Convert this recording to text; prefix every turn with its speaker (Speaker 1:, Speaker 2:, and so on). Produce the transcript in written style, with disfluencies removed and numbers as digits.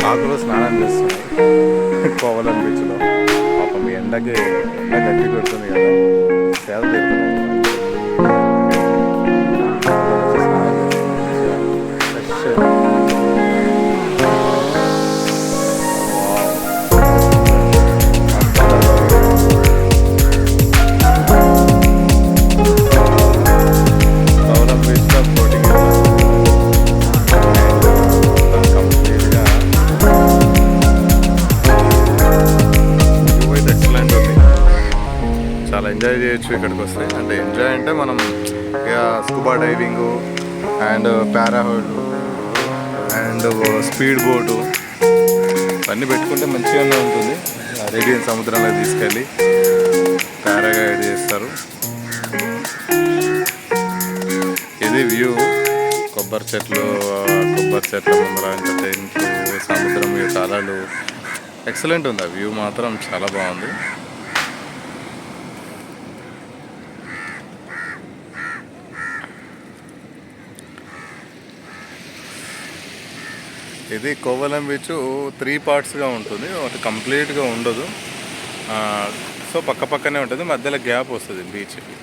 Speaker 1: కాకులు స్నానం చేస్తున్నాయి కోవలం బీచ్లో. పాపం ఎండకి ఎండ గట్టి కొడుతుంది కదా, సేద తీరుతున్నాయి. చాలా ఎంజాయ్ చేయొచ్చు ఇక్కడికి వస్తే. అంటే ఎంజాయ్ అంటే మనం ఇక స్కూబా డైవింగు అండ్ పారాహోడ్ అండ్ స్పీడ్ బోటు అన్నీ పెట్టుకుంటే మంచిగానే ఉంటుంది. అరేబియన్ సముద్రంలో తీసుకెళ్ళి పారాగైడ్ చేస్తారు. ఇది వ్యూ, కొబ్బరి చెట్ల ముందర ఇంకా టెంట్లు, సముద్రం యొక్క అలలు, ఎక్సలెంట్ ఉంది. ఆ వ్యూ మాత్రం చాలా బాగుంది. ఇది కోవలం బీచ్ 3 పార్ట్స్గా ఉంటుంది, ఒకటి కంప్లీట్గా ఉండదు. సో పక్క పక్కనే ఉంటుంది, మధ్యలో గ్యాప్ వస్తుంది బీచ్కి.